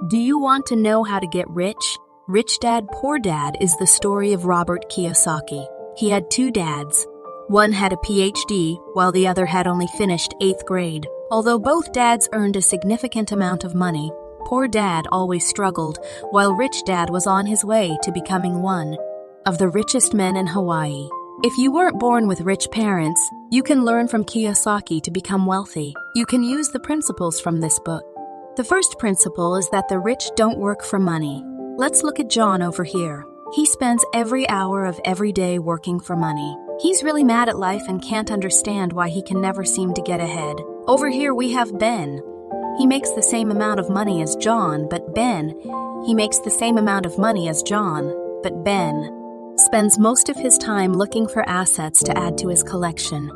Do you want to know how to get rich? Rich Dad, Poor Dad is the story of Robert Kiyosaki. He had two dads. One had a PhD, while the other had only finished 8th grade. Although both dads earned a significant amount of money, Poor Dad always struggled, while Rich Dad was on his way to becoming one of the richest men in Hawaii. If you weren't born with rich parents, you can learn from Kiyosaki to become wealthy. You can use the principles from this book. The first principle is that the rich don't work for money. Let's look at John over here. He spends every hour of every day working for money. He's really mad at life and can't understand why he can never seem to get ahead. Over here we have Ben. He makes the same amount of money as John, but Ben spends most of his time looking for assets to add to his collection.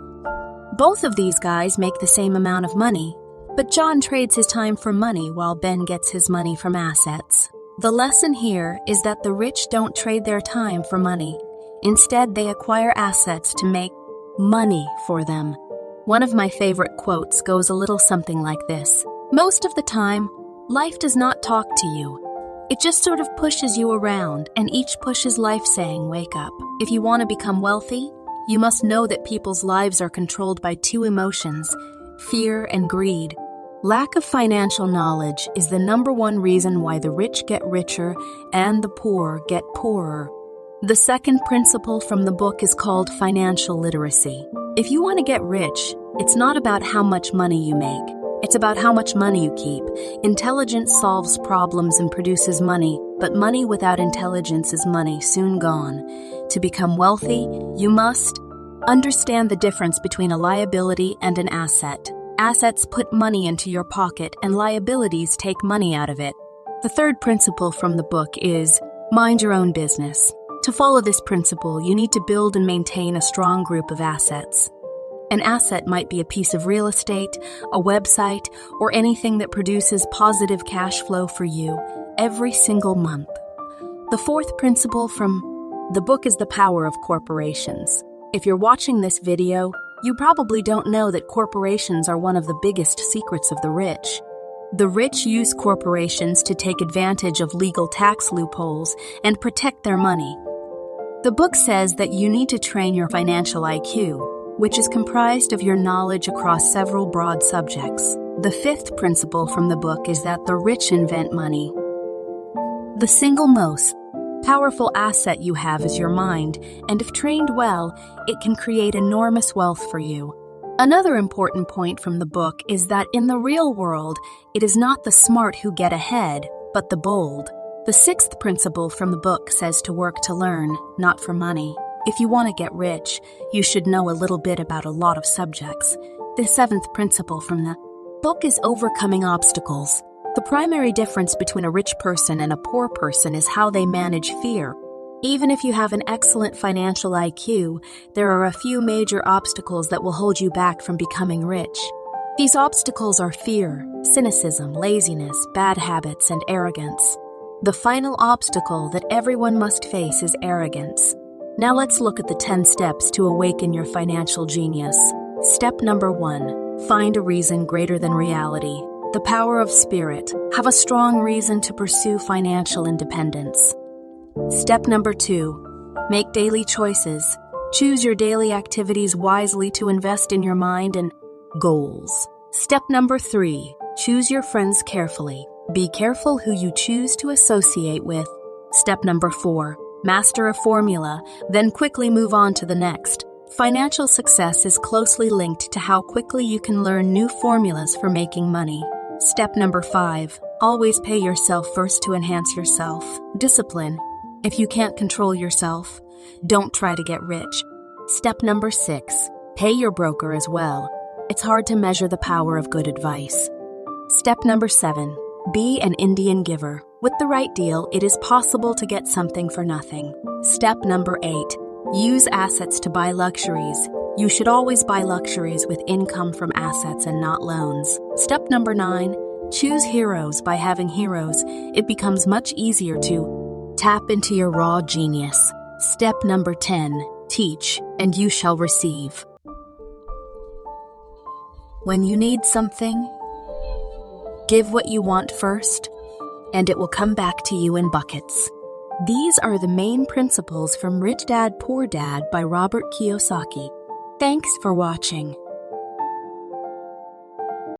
Both of these guys make the same amount of money, but John trades his time for money while Ben gets his money from assets. The lesson here is that the rich don't trade their time for money. Instead, they acquire assets to make money for them. One of my favorite quotes goes a little something like this. Most of the time, life does not talk to you. It just sort of pushes you around, and each push is life saying, wake up. If you want to become wealthy, you must know that people's lives are controlled by two emotions, fear and greed. Lack of financial knowledge is the number one reason why the rich get richer and the poor get poorer. The second principle from the book is called financial literacy. If you want to get rich, it's not about how much money you make. It's about how much money you keep. Intelligence solves problems and produces money, but money without intelligence is money soon gone. To become wealthy, you must understand the difference between a liability and an asset. Assets put money into your pocket, and liabilities take money out of it. The third principle from the book is mind your own business. To follow this principle, you need to build and maintain a strong group of assets. An asset might be a piece of real estate, a website, or anything that produces positive cash flow for you every single month. The fourth principle from the book is the power of corporations. If you're watching this video, you probably don't know that corporations are one of the biggest secrets of the rich. The rich use corporations to take advantage of legal tax loopholes and protect their money. The book says that you need to train your financial IQ, which is comprised of your knowledge across several broad subjects. The fifth principle from the book is that the rich invent money. The single most powerful asset you have is your mind, and if trained well, it can create enormous wealth for you. Another important point from the book is that in the real world, it is not the smart who get ahead, but the bold. The sixth principle from the book says to work to learn, not for money. If you want to get rich, you should know a little bit about a lot of subjects. The seventh principle from the book is overcoming obstacles. The primary difference between a rich person and a poor person is how they manage fear. Even if you have an excellent financial IQ, there are a few major obstacles that will hold you back from becoming rich. These obstacles are fear, cynicism, laziness, bad habits, and arrogance. The final obstacle that everyone must face is arrogance. Now let's look at the 10 steps to awaken your financial genius. Step number 1, find a reason greater than reality. The power of spirit. Have a strong reason to pursue financial independence. Step number 2, make daily choices. Choose your daily activities wisely to invest in your mind and goals. Step number 3, choose your friends carefully. Be careful who you choose to associate with. Step number 4, master a formula, then quickly move on to the next. Financial success is closely linked to how quickly you can learn new formulas for making money. Step number 5, always pay yourself first to enhance yourself. Discipline. If you can't control yourself, don't try to get rich. Step number 6, pay your broker as well. It's hard to measure the power of good advice. Step number 7, be an Indian giver. With the right deal, it is possible to get something for nothing. Step number 8, use assets to buy luxuries. You should always buy luxuries with income from assets and not loans. Step number 9, choose heroes. By having heroes, it becomes much easier to tap into your raw genius. Step number 10, teach, and you shall receive. When you need something, give what you want first, and it will come back to you in buckets. These are the main principles from Rich Dad, Poor Dad by Robert Kiyosaki. Thanks for watching.